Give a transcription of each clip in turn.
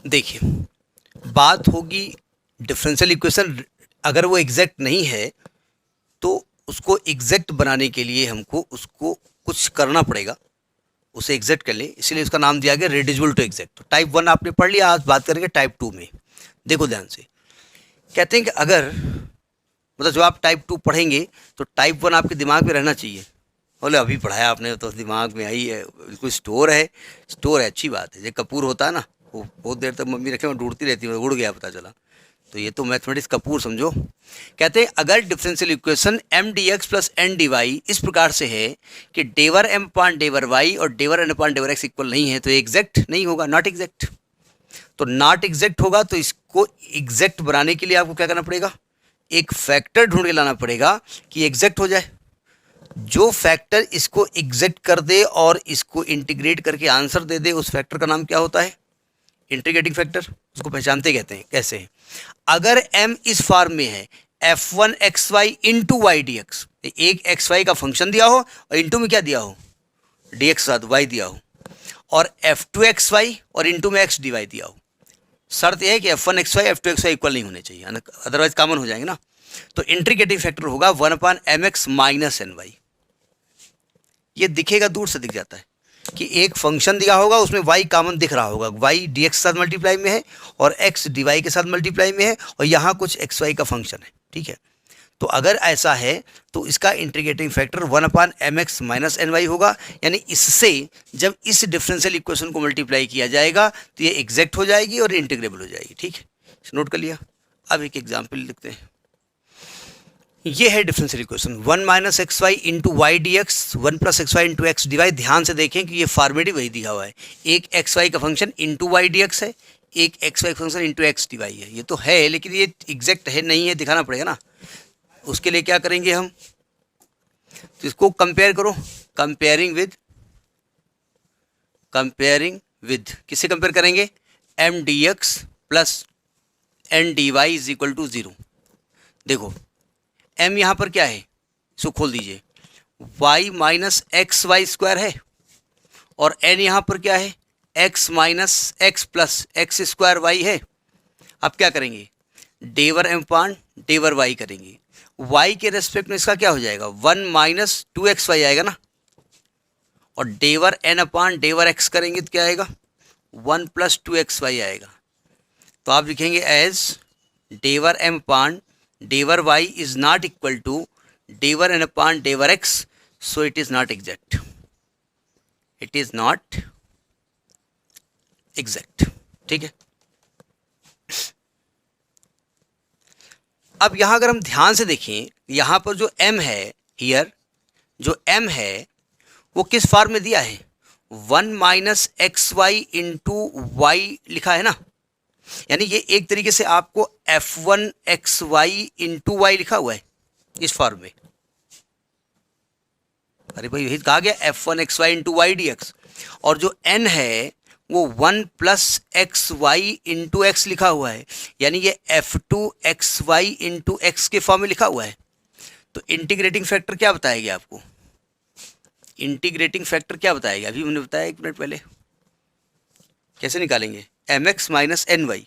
देखिए, बात होगी डिफरेंशियल इक्वेशन, अगर वो एग्जैक्ट नहीं है तो उसको एग्जैक्ट बनाने के लिए हमको उसको कुछ करना पड़ेगा, उसे एग्जैक्ट कर ले, इसीलिए उसका नाम दिया गया रेड्यूसिबल टू एग्जैक्ट। तो टाइप 1 आपने पढ़ लिया, आज बात करेंगे टाइप 2 में। देखो ध्यान से, कहते हैं कि अगर मतलब जब आप टाइप 2 पढ़ेंगे तो टाइप 1 आपके दिमाग में रहना चाहिए। बोले अभी पढ़ाया आपने तो दिमाग में आई है, बिल्कुल स्टोर है। स्टोर है, अच्छी बात है। ये कपूर होता है ना, वो बहुत देर तक मम्मी रखे में ढूंढती रहती है, उड़ गया पता चला। तो ये तो मैथमेटिक्स कपूर समझो। कहते हैं अगर differential equation m d x plus n d y इस प्रकार से है कि डेवर एम पान डेवर वाई और डेवर एन पान डेवर एक्स इक्वल नहीं है, तो एग्जैक्ट नहीं होगा, नॉट एग्जैक्ट। तो नॉट एग्जैक्ट होगा तो इसको एग्जैक्ट बनाने के लिए आपको क्या करना पड़ेगा, एक फैक्टर ढूंढ के लाना पड़ेगा कि एग्जैक्ट हो जाए। जो फैक्टर इसको एग्जैक्ट कर दे और इसको इंटीग्रेट करके आंसर दे दे, उस फैक्टर का नाम क्या होता है, इंटीग्रेटिंग फैक्टर। उसको पहचानते कहते हैं, कैसे है? अगर m इस फॉर्म में है f1 xy into y d x, एक xy का फंक्शन दिया हो और इंटू में क्या दिया हो, dx साथ y दिया हो, और f2 xy और इंटू में x dy दिया हो। शर्त यह है कि f1 xy f2 xy equal नहीं होने चाहिए, अदरवाइज कॉमन हो जाएंगे ना। तो इंटीग्रेटिंग फैक्टर होगा 1/mx माइनस एन वाई। ये दिखेगा, दूर से दिख जाता है कि एक फंक्शन दिया होगा, उसमें y कॉमन दिख रहा होगा, y dx के साथ मल्टीप्लाई में है और x dy के साथ मल्टीप्लाई में है, और यहाँ कुछ xy का फंक्शन है, ठीक है। तो अगर ऐसा है तो इसका integrating factor 1/mx minus n y होगा। यानी इससे जब इस डिफरेंशियल इक्वेशन को मल्टीप्लाई किया जाएगा तो ये एग्जैक्ट हो जाएगी और इंटीग्रेबल हो जाएगी, ठीक है। नोट कर लिया। अब एक एग्जाम्पल लिखते हैं। ये है differential equation 1 minus x y into y d x 1 plus x y into x d y. ध्यान से देखें कि ये फॉर्मेटिव वही दिया हुआ है, एक एक्स वाई का function into y d x है, एक x y function into x d y है। ये तो है लेकिन ये एग्जैक्ट है नहीं है, दिखाना पड़ेगा ना। उसके लिए क्या करेंगे हम, तो इसको कंपेयर करो, कंपेयरिंग विद किससे कंपेयर करेंगे, m d x plus n d y is equal to 0। देखो m यहाँ पर क्या है, इसको खोल दीजिए, y minus x y square है, और n यहाँ पर क्या है, x minus x plus x square y है। अब क्या करेंगे, डेवर m पान डेवर y करेंगे। y के रेस्पेक्ट में इसका क्या हो जाएगा, 1 माइनस 2xy आएगा ना, और डेवर n अपान डेवर x करेंगे तो क्या आएगा, 1 प्लस 2xy आएगा। तो आप लिखेंगे एज डेवर m पान डेवर y is not equal to डेवर n upon डेवर x, so it is not exact, it is not exact, ठीक है। अब यहां अगर हम ध्यान से देखें, यहां पर जो m है, हियर जो m है वो किस फॉर्म में दिया है, 1 minus x y into y लिखा है ना। यानी ये एक तरीके से आपको f1 x y into y लिखा हुआ है इस फॉर्म में। अरे भाई यही कहा गया, f1 x y into y d x, और जो n है वो 1 plus x y into x लिखा हुआ है, यानी ये f2 x y into x के फॉर्म में लिखा हुआ है। तो इंटीग्रेटिंग फैक्टर क्या बताएगा आपको, इंटीग्रेटिंग फैक्टर क्या बताएगा, अभी मैंने बताया 1 मिनट पहले। कैसे निकालेंगे, mx माइनस एन वाई,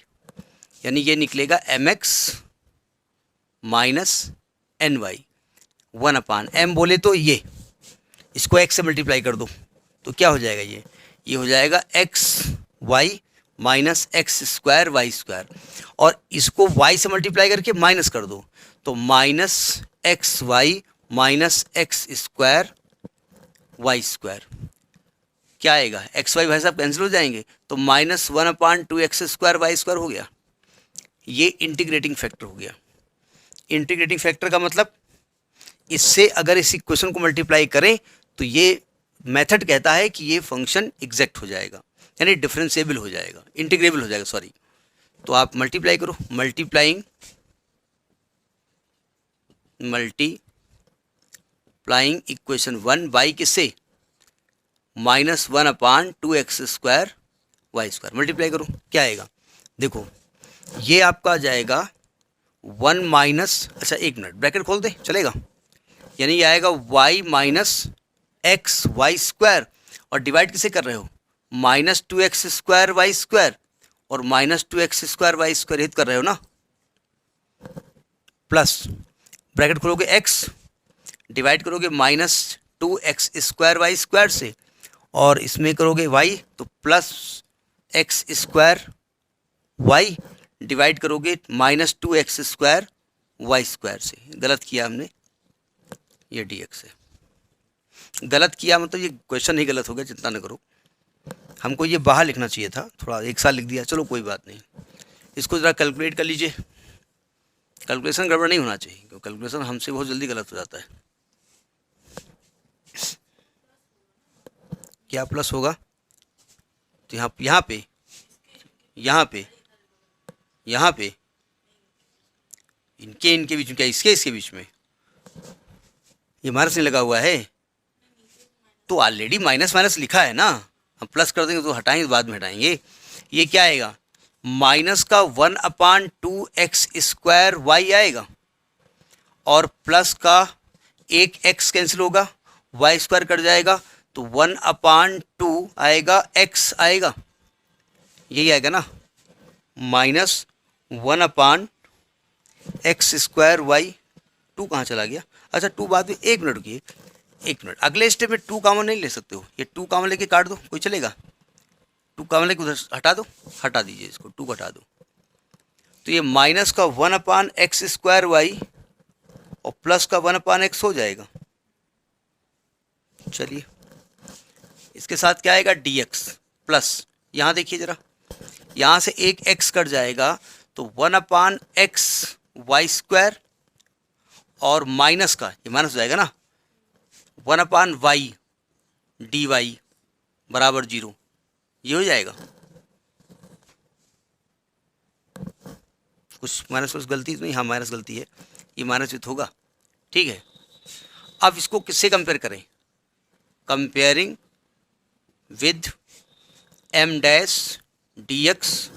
यानी ये निकलेगा mx माइनस एन वाई 1 अपान m बोले तो ये, इसको x से मल्टीप्लाई कर दो तो क्या हो जाएगा, ये हो जाएगा x y minus x square Y square, और इसको y से मल्टीप्लाई करके माइनस कर दो तो minus x y minus x square Y square. क्या आएगा, एक्स वाई भाई साहब कैंसिल हो जाएंगे, तो minus 1 upon 2 x square Y square हो गया। ये इंटीग्रेटिंग फैक्टर हो गया। इंटीग्रेटिंग फैक्टर का मतलब, इससे अगर इस इक्वेशन को मल्टीप्लाई करें तो ये मेथड कहता है कि ये फंक्शन एग्जैक्ट हो जाएगा, यानी डिफरेंशिएबल हो जाएगा, इंटीग्रेबल हो जाएगा, सॉरी। तो आप मल्टीप्लाई करो, मल्टीप्लाइंग इक्वेशन 1 बाई किससे, minus 1 upon 2 x square Y square, multiply करो क्या आएगा। देखो ये आपका आ जाएगा 1 माइनस, अच्छा 1 मिनट ब्रैकेट खोल दे चलेगा, यानी ये आएगा y minus x y square, और डिवाइड किसे कर रहे हो, minus 2 x square Y square, और माइनस 2x² y² हित कर रहे हो ना, प्लस ब्रैकेट खोलोगे x, डिवाइड करोगे -2x² y² से, और इसमें करोगे y तो प्लस x² y, डिवाइड करोगे -2x² y² से। गलत किया हमने, ये dx है। गलत किया मतलब ये क्वेश्चन ही गलत हो गया, चिंता न करो। हमको ये बाहर लिखना चाहिए था, थोड़ा एक साथ लिख दिया, चलो कोई बात नहीं। इसको ज़रा कैलकुलेट कर लीजिए। कैलकुलेशन गड़बड़ नहीं होना चाहिए, क्योंकि कैलकुलेशन हमसे बहुत जल्दी गलत हो जाता है। क्या प्लस होगा, तो यहाँ पे इनके बीच में, क्या इसके बीच में ये माइनस नहीं लगा हुआ है, तो ऑलरेडी माइनस माइनस लिखा है ना, हम प्लस कर देंगे तो हटाएंगे, बाद में हटाएंगे। ये क्या आएगा, माइनस का 1/2x² y आएगा, और प्लस का एक x कैंसिल होगा, y² कट जाएगा, तो 1/2 आएगा, x आएगा, यही आएगा ना, माइनस 1/x² y। 2 कहाँ चला गया, अच्छा 2 बाद में, 1 मिनट रुकिए, 1 मिनट, अगले स्टेप में 2 कॉमन नहीं ले सकते हो, ये 2 कॉमन लेके काट दो, कोई चलेगा, 2 कॉमन लेके उधर हटा दो, हटा दीजिए इसको, 2 हटा दो, तो ये माइनस का 1/x² y और प्लस का 1/x हो जाएगा। चलिए, इसके साथ क्या आएगा, dx प्लस, यहाँ देखिए ज़रा, यहाँ से एक x कट जाएगा, तो 1/x y² और माइनस का, ये माइनस हो जाएगा ना, 1/y dy बराबर 0, ये हो जाएगा। कुछ माइनस कुछ गलती तो नहीं, हाँ माइनस गलती है, ये माइनस विथ होगा, ठीक है। अब इसको किससे कंपेयर करें, comparing with m dash dx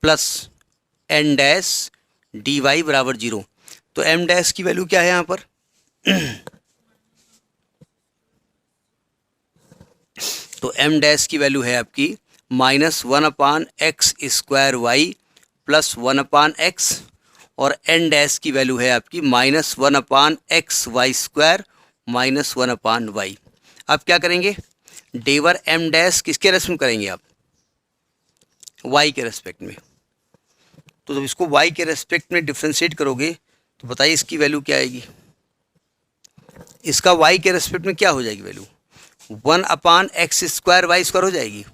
plus n dash dy बराबर 0। तो m डैश की वैल्यू क्या है यहाँ पर तो m डैश की वैल्यू है आपकी -1/x² y प्लस 1/x, और n डैश की वैल्यू है आपकी -1/x y² माइनस 1/y। अब क्या करेंगे, डेवर m डैश किसके रेस्पेक्ट में करेंगे आप, y के रेस्पेक्ट में। तो जब इसको y के रेस्पेक्ट में डिफ्रेंशिएट करोगे तो बताइए इसकी वैल्यू क्या आएगी, इसका y के रेस्पेक्ट में क्या हो जाएगी वैल्यू, 1/x² y² हो जाएगी,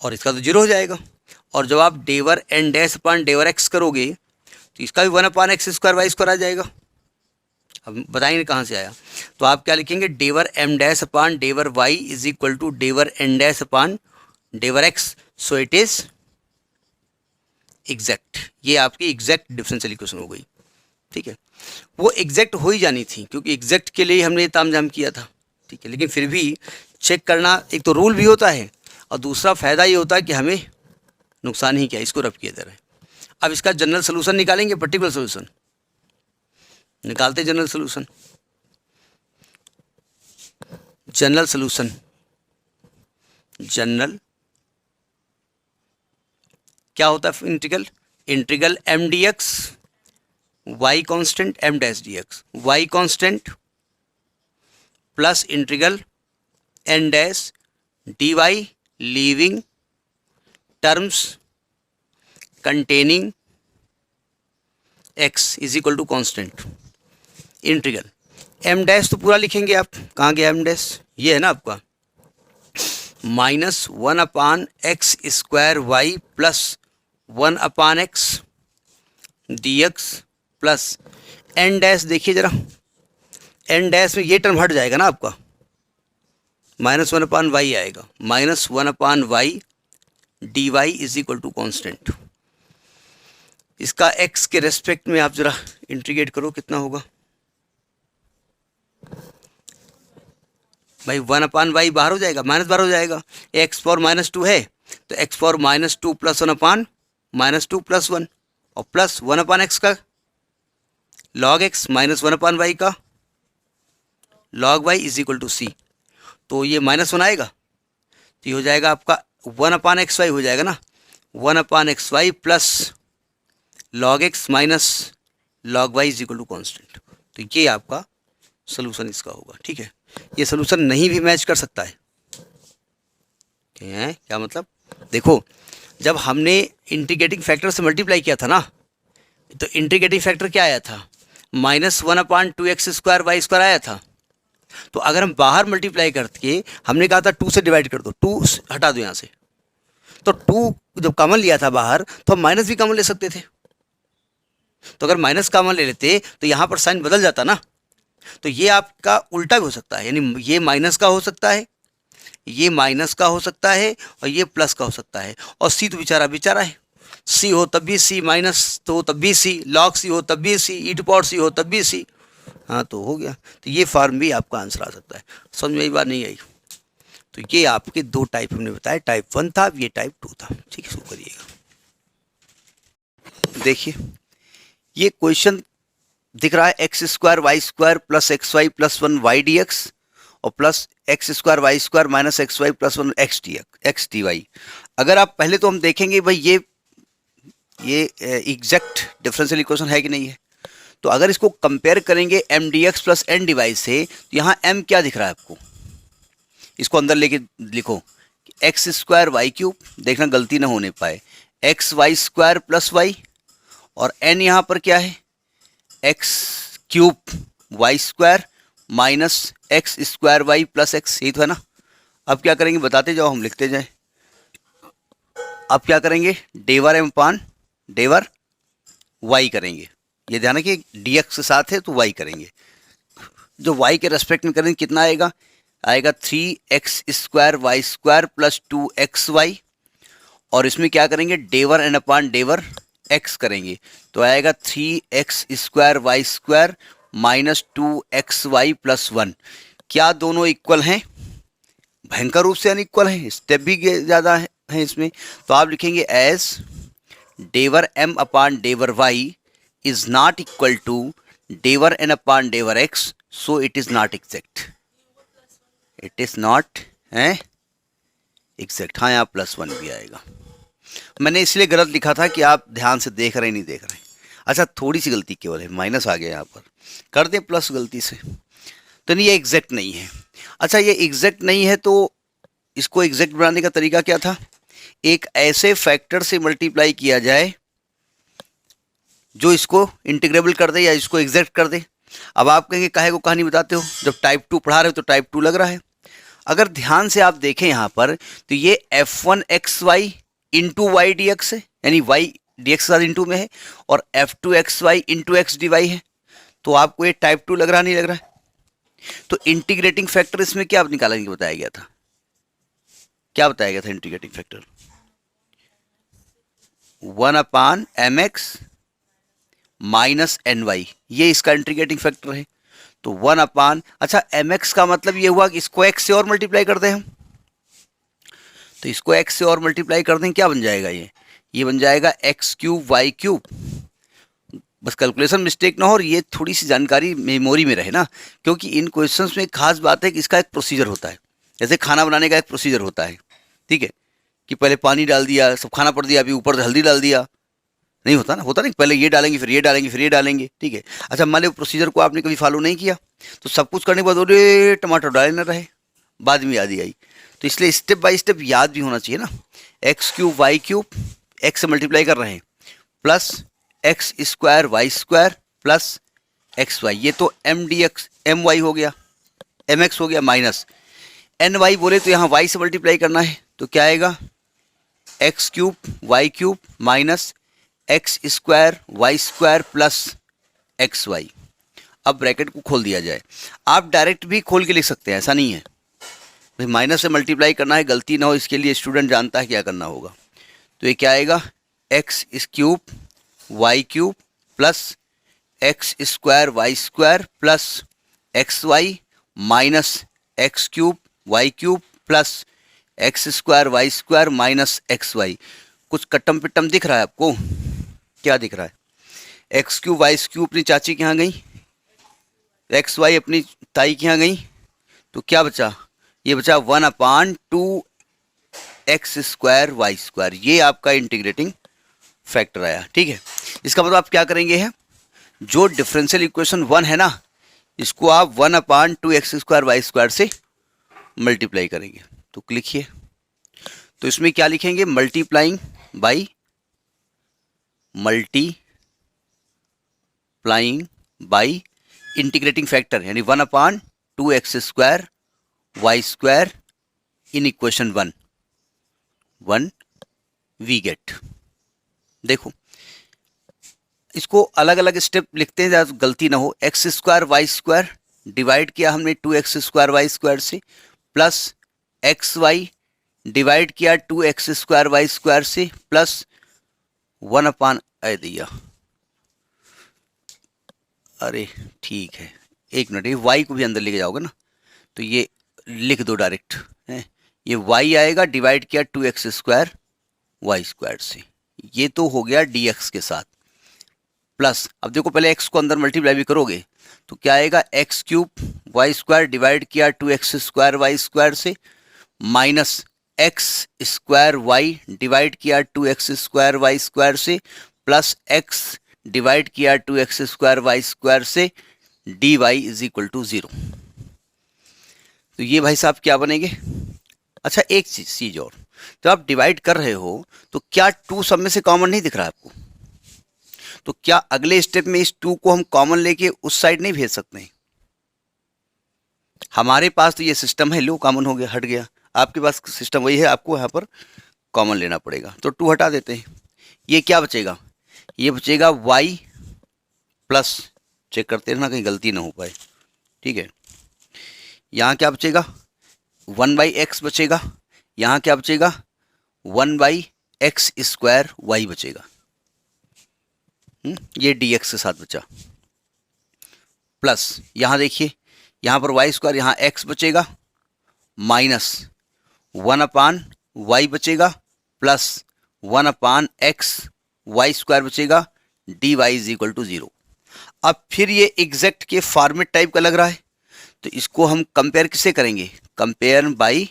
और इसका तो 0 हो जाएगा। और जब आप डेवर n डैश अपान डेवर x करोगे तो इसका भी 1/x² y² आ जाएगा। अब बताएंगे कहाँ से आया, तो आप क्या लिखेंगे, डेवर m डैश अपान डेवर y इज इक्वल टू डेवर n डैश अपान डेवर x, so it is exact. ये आपकी एग्जैक्ट डिफरेंशियल इक्वेशन हो गई, ठीक है। वो एग्जैक्ट हो ही जानी थी, क्योंकि एग्जैक्ट के लिए हमने तामझाम किया था, ठीक है। लेकिन फिर भी चेक करना, एक तो रूल भी होता है, और दूसरा फ़ायदा ये होता है कि हमें नुकसान ही क्या, इसको रब किया जा रहा है। अब इसका जनरल सोल्यूशन निकालेंगे, पर्टिकुलर सोल्यूशन निकालते, general solution, general solution, general क्या होता है, integral m dx y constant m dash dx y constant plus integral n dash dy leaving terms containing x is equal to constant. Integral m dash तो पूरा लिखेंगे आप, कहाँ गया m dash, ये है ना आपका, -1/x² y plus 1/x dx plus n dash, देखिए ज़रा n डैश में ये टर्म हट जाएगा ना आपका, -1/y आएगा, -1/y dy is equal to constant. इसका x के रेस्पेक्ट में आप ज़रा इंटीग्रेट करो, कितना होगा भाई, 1/y बाहर हो जाएगा, माइनस बाहर हो जाएगा, x पावर -2 है, तो x पावर -2 प्लस 1/-2 प्लस 1, और प्लस 1/x का log x माइनस 1/y का log y is equal to c। तो ये -1 आएगा, तो ये हो जाएगा आपका 1/xy हो जाएगा ना, 1/xy plus log x minus log y is equal to constant. तो ये आपका सोल्यूशन इसका होगा। ठीक है, ये सोल्यूशन नहीं भी मैच कर सकता है। क्या मतलब, देखो जब हमने इंटीग्रेटिंग फैक्टर से मल्टीप्लाई किया था ना, तो इंटीग्रेटिंग फैक्टर क्या आया था, -1/2x² y² आया था। तो अगर हम बाहर मल्टीप्लाई करके, हमने कहा था 2 से डिवाइड कर दो, 2 हटा दो यहाँ से, तो 2 जब कॉमन लिया था बाहर, तो हम माइनस भी कॉमन ले सकते थे। तो अगर माइनस कॉमन ले लेते तो यहाँ पर साइन बदल जाता ना। तो ये आपका उल्टा भी हो सकता है, यानी ये माइनस का हो सकता है, ये माइनस का हो सकता है, और ये प्लस का हो सकता है। और सी तो बेचारा बेचारा है, सी हो तब भी सी, माइनस तो तब भी सी, लॉग सी हो तब भी सी, e⁴ सी हो तब भी सी। हाँ, तो हो गया। तो ये फॉर्म भी आपका आंसर आ सकता है। समझ में आई बात नहीं आई? तो ये आपके 2 टाइप हमने बताया, टाइप 1 था, ये टाइप 2 था। ठीक है, शुरू करिएगा। देखिए ये क्वेश्चन दिख रहा है, x² y² plus xy plus 1 y dx और plus x² y² minus xy plus 1 x dy। अगर आप पहले तो हम देखेंगे भाई ये एग्जैक्ट डिफरेंशियल इक्वेशन है कि नहीं है। तो अगर इसको कंपेयर करेंगे m dx plus n dy से, तो यहाँ m क्या दिख रहा है आपको, इसको अंदर लेके लिखो, x² y³, देखना गलती ना होने पाए, xy² प्लस y, और n यहाँ पर क्या है, x³ y² minus x² y plus x, यही तो है ना। अब क्या करेंगे बताते जाओ, हम लिखते जाए। अब क्या करेंगे, डेवर m अपान डेवर y करेंगे। ये ध्यान है कि dx के साथ है तो y करेंगे। जो y के रेस्पेक्ट में करेंगे कितना आएगा, आएगा 3x² y² प्लस 2xy, और इसमें क्या करेंगे, डेवर n अपान डेवर x करेंगे, तो आएगा 3x² y² minus 2xy plus 1। क्या दोनों इक्वल हैं? भयंकर रूप से अनइक्वल हैं, स्टेप भी ज़्यादा है इसमें। तो आप लिखेंगे एज डेवर m अपान डेवर y is not equal to डेवर n अपान डेवर x, so it is not exact. It is not exact. हाँ, यहाँ +1 भी आएगा। मैंने इसलिए गलत लिखा था कि आप ध्यान से देख रहे नहीं देख रहे। अच्छा, थोड़ी सी गलती केवल है, माइनस आ गया यहाँ पर, कर दें प्लस गलती से, तो नहीं, ये एग्जैक्ट नहीं है। अच्छा, ये एग्जैक्ट नहीं है तो इसको एग्जैक्ट बनाने का तरीका क्या था, एक ऐसे फैक्टर से मल्टीप्लाई किया जाए जो इसको इंटीग्रेबल कर दे या इसको एग्जैक्ट कर दे। अब आप कहेंगे काहे को कहानी बताते हो, जब टाइप 2 पढ़ा रहे हो तो टाइप 2 लग रहा है। अगर ध्यान से आप देखें यहाँ पर, तो ये f1xy into y d x है, यानी वाई डी एक्स के साथ इंटू में है, और f2xy into x d y है। तो आपको ये टाइप 2 लग रहा नहीं लग रहा है? तो इंटीग्रेटिंग फैक्टर इसमें क्या निकालने को बताया गया था, क्या बताया गया था integrating factor, 1/mx minus ny, ये इसका इंटीग्रेटिंग फैक्टर है। तो 1/, अच्छा mx का मतलब ये हुआ कि इसको x से और मल्टीप्लाई कर दें हम, तो इसको x से और मल्टीप्लाई कर दें, क्या बन जाएगा ये बन जाएगा x³ y³। बस कैलकुलेशन मिस्टेक ना हो और ये थोड़ी सी जानकारी मेमोरी में रहे ना, क्योंकि इन क्वेश्चंस में एक खास बात है कि इसका एक प्रोसीजर होता है, जैसे खाना बनाने का एक प्रोसीजर होता है। ठीक है, कि पहले पानी डाल दिया, सब खाना पड़ दिया, अभी ऊपर से हल्दी डाल दिया, नहीं होता ना, होता नहीं, पहले ये डालेंगे फिर ये डालेंगे फिर ये डालेंगे। ठीक है, अच्छा मान लो प्रोसीजर को आपने कभी फॉलो नहीं किया, तो सब कुछ करने के बाद अरे टमाटर डाले ना रहे, बाद में याद ही आई। तो इसलिए स्टेप बाय स्टेप याद भी होना चाहिए ना। x³ y³ x से मल्टीप्लाई कर रहे हैं, plus x² y² plus xy, ये तो mdx my हो गया, mx हो गया, माइनस ny बोले तो यहाँ y से मल्टीप्लाई करना है, तो क्या आएगा x³ y³ minus x² y² plus xy। अब ब्रैकेट को खोल दिया जाए, आप डायरेक्ट भी खोल के लिख सकते हैं, ऐसा नहीं है भाई माइनस से मल्टीप्लाई करना है, गलती ना हो इसके लिए स्टूडेंट जानता है क्या करना होगा। तो ये क्या आएगा x³ y³ plus x² y² plus xy minus x³ y³ plus x² y² minus xy। कुछ कट्टम पिट्टम दिख रहा है आपको, क्या दिख रहा है, x³ y³ अपनी चाची के यहाँ गई, xy अपनी ताई के यहाँ गई, तो क्या बचा ये बचा 1/2x² y², ये आपका इंटीग्रेटिंग फैक्टर आया। ठीक है, इसका मतलब आप क्या करेंगे है, जो डिफरेंशियल इक्वेशन 1 है ना, इसको आप 1/2x² y² से मल्टीप्लाई करेंगे। तो लिखिए, तो इसमें क्या लिखेंगे, मल्टीप्लाइंग बाई इंटीग्रेटिंग फैक्टर, यानी 1/2x² y² in equation 1 we get. देखो इसको अलग अलग स्टेप लिखते हैं ज़्यादा गलती ना हो। x² y² डिवाइड किया हमने 2x² y² से, प्लस xy डिवाइड किया 2x² y² से, प्लस 1/, दिया, अरे ठीक है, एक मिनट, ये y को भी अंदर लेके जाओगे ना, तो ये लिख दो डायरेक्ट है, ये y आएगा डिवाइड किया 2x² y² से, ये तो हो गया dx के साथ, प्लस अब देखो पहले x को अंदर मल्टीप्लाई भी करोगे तो क्या आएगा, x³ y² डिवाइड किया 2x² y² से, माइनस x² y डिवाइड किया 2x² y² से, प्लस x डिवाइड किया 2x² y² से, dy इज इक्वल टू 0। तो ये भाई साहब क्या बनेंगे। अच्छा एक चीज और, जब आप डिवाइड कर रहे हो तो क्या 2 सब में से कॉमन नहीं दिख रहा है आपको, तो क्या अगले स्टेप में इस 2 को हम कॉमन लेके उस साइड नहीं भेज सकते। हमारे पास तो ये सिस्टम है, लो कॉमन हो गया, हट गया, आपके पास सिस्टम वही है, आपको यहाँ पर कॉमन लेना पड़ेगा। तो 2 हटा देते हैं, ये क्या बचेगा, ये बचेगा y प्लस, चेक करते रहना कहीं गलती ना हो पाए, ठीक है, यहाँ क्या बचेगा 1/x बचेगा, यहाँ क्या बचेगा 1/x² y बचेगा, ये dx के साथ बचा, प्लस यहाँ देखिए, यहाँ पर y², यहाँ x बचेगा, माइनस 1/y बचेगा, प्लस 1/x y² बचेगा, dy इज इक्वल टू 0। अब फिर ये एग्जैक्ट के फॉर्मेट टाइप का लग रहा है, तो इसको हम कंपेयर किससे करेंगे, कंपेयर बाई,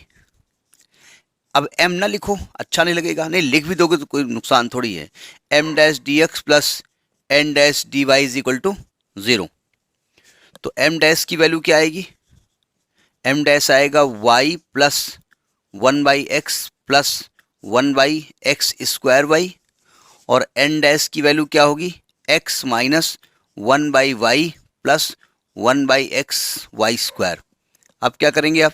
अब m ना लिखो, अच्छा नहीं लगेगा, नहीं लिख भी दोगे तो कोई नुकसान थोड़ी है, m dash dx plus n dash dy is equal to 0। तो m डैश की वैल्यू क्या आएगी, m डैश आएगा y plus 1/x plus 1/x² y, और n डैश की वैल्यू क्या होगी, x minus 1/y plus 1/x y²। अब क्या करेंगे आप,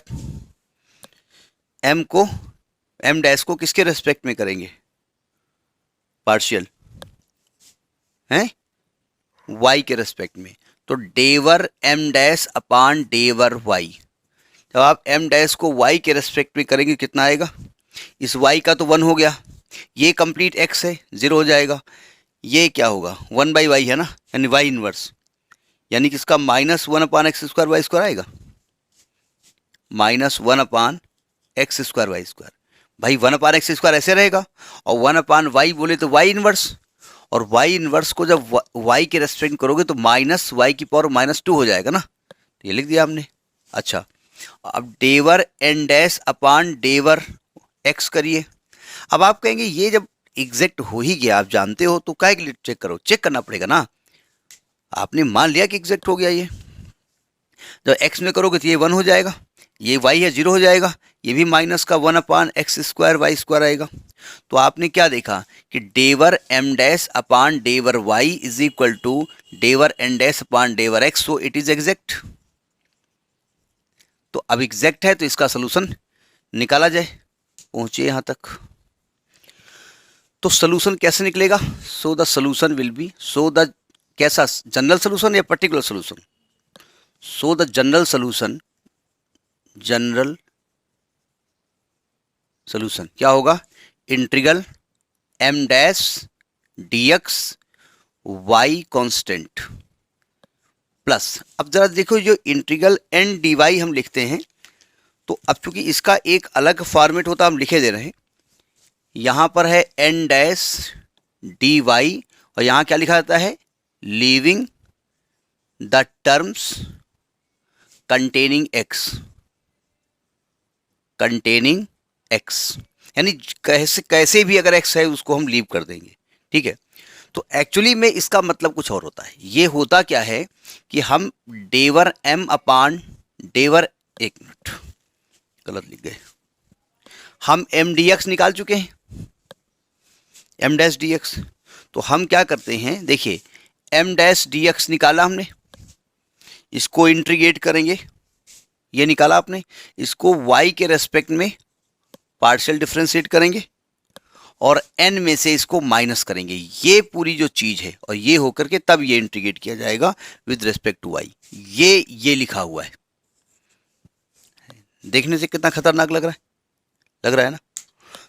m डैश को किसके रेस्पेक्ट में करेंगे, पार्शियल हैं, y के रेस्पेक्ट में, तो डेवर m डैश अपान डेवर y। जब आप m डैश को y के रेस्पेक्ट में करेंगे कितना आएगा, इस y का तो 1 हो गया, ये कंप्लीट x है 0 हो जाएगा, ये क्या होगा 1/y है ना, यानी y इनवर्स, यानी कि इसका माइनस 1/x² y² आएगा, माइनस 1/x² y²। भाई 1/x² ऐसे रहेगा, और 1/y बोले तो y इनवर्स, और y इनवर्स को जब y के रेस्पेक्ट करोगे तो माइनस y की पावर -2 हो जाएगा ना, तो ये लिख दिया हमने। अच्छा अब डेवर n डैश अपान डेवर x करिए। अब आप कहेंगे ये जब एग्जैक्ट हो ही गया, आप जानते हो, तो काहे के लिए चेक करो, चेक करना पड़ेगा ना, आपने मान लिया कि एग्जैक्ट हो गया, ये जब x में करोगे तो ये 1 हो जाएगा, ये y है 0 हो जाएगा, ये भी माइनस का 1/x² y² आएगा। तो आपने क्या देखा कि डेवर m डैश अपान डेवर y इज इक्वल टू डेवर n डैश अपान डेवर x, so it is exact. तो अब एग्जैक्ट है तो इसका सोल्यूशन निकाला जाए, पहुंचे यहां तक। तो सोल्यूशन कैसे निकलेगा, so the solution will be, so the कैसा, जनरल सोल्यूशन या particular solution, so the general solution क्या होगा, integral m dash dx y constant plus, अब जरा देखो जो इंटीग्रल n dy हम लिखते हैं, तो अब चूंकि इसका एक अलग फॉर्मेट होता हम लिखे दे रहे हैं, यहां पर है n डैश dy और यहां क्या लिखा जाता है, leaving the terms containing x। Containing x, यानी कैसे कैसे भी अगर x है उसको हम लीव कर देंगे, ठीक है। तो एक्चुअली में इसका मतलब कुछ और होता है। ये होता क्या है कि हम डेवर m अपान डेवर, एक मिनट गलत लिख गए, हम m dx निकाल चुके हैं, m डैश dx। तो हम क्या करते हैं, देखिए m डैश dx निकाला हमने, इसको इंटीग्रेट करेंगे, ये निकाला आपने, इसको y के रेस्पेक्ट में पार्शियल डिफरेंशिएट करेंगे और n में से इसको माइनस करेंगे, ये पूरी जो चीज है, और ये होकर के तब ये इंटीग्रेट किया जाएगा विद रिस्पेक्ट टू y। ये लिखा हुआ है, देखने से कितना खतरनाक लग रहा है ना।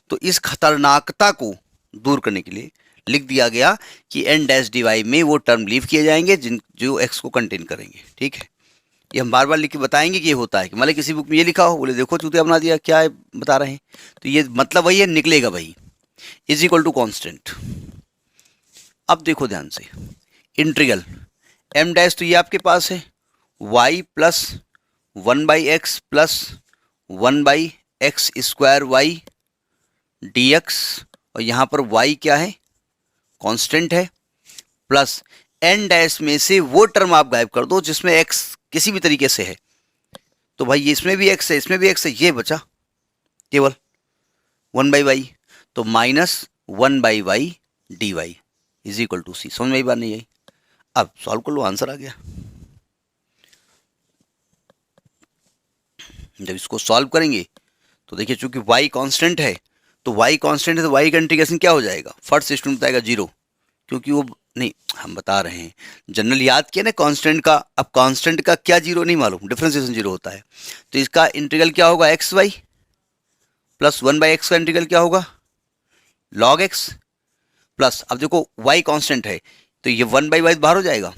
तो इस खतरनाकता को दूर करने के लिए लिख दिया गया कि n डैश dy में वो टर्म लीव किए जाएंगे जो x को कंटेन करेंगे, ठीक है। ये हम बार बार लिख के बताएंगे कि ये होता है, कि मतलब किसी बुक में ये लिखा हो, बोले देखो चूतिया बना दिया, क्या है बता रहे हैं, तो ये मतलब वही है, निकलेगा वही, इज इक्वल टू कॉन्स्टेंट। अब देखो ध्यान से, इंटीग्रल m डैश तो ये आपके पास है, y plus 1/x plus 1/x square y dx, और यहाँ पर y क्या है, कांस्टेंट है, प्लस n डैश में से वो टर्म आप गायब कर दो जिसमें x किसी भी तरीके से है। तो भाई इसमें भी x है, इसमें भी x है, ये बचा केवल 1/y, तो minus 1/y dy is equal to c। समझ में आई बात नहीं आई? अब सॉल्व कर लो, आंसर आ गया। जब इसको सॉल्व करेंगे तो देखिए, चूंकि y कांस्टेंट है, तो y कांस्टेंट है तो y का इंटीग्रेशन क्या हो जाएगा, फर्स्ट स्टूडेंट बताएगा 0, क्योंकि वो नहीं, हम बता रहे हैं जनरल याद किया ना कांस्टेंट का। अब कांस्टेंट का क्या 0 नहीं मालूम, डिफरेंशिएशन 0 होता है, तो इसका इंटीग्रल क्या होगा, एक्स वाई प्लस 1/x का इंटीग्रल क्या होगा, log x, प्लस अब देखो y कांस्टेंट है तो ये 1/y बाहर हो जाएगा,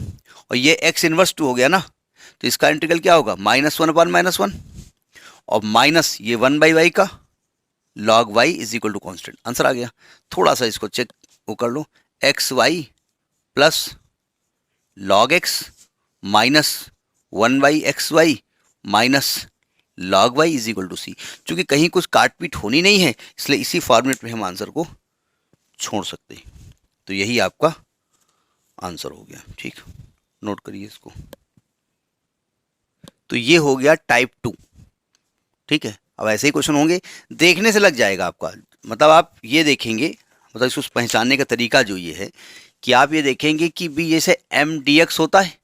और ये x इनवर्स 2 हो गया ना, तो इसका इंटीग्रल क्या होगा, -1/-1, और माइनस ये 1/y का log y is equal to constant. Answer आ गया। थोड़ा सा इसको चेक वो कर लो, X Y plus log x minus 1/x y minus log y is equal to C. चूंकि कहीं कुछ काटपीट होनी नहीं है, इसलिए इसी फॉर्मेट में हम आंसर को छोड़ सकते हैं। तो यही आपका आंसर हो गया, ठीक, नोट करिए इसको। तो ये हो गया टाइप 2, ठीक है। अब ऐसे ही क्वेश्चन होंगे, देखने से लग जाएगा आपका, मतलब आप ये देखेंगे, मतलब इसको पहचानने का तरीका जो ये है कि आप ये देखेंगे कि भी जैसे m dx होता है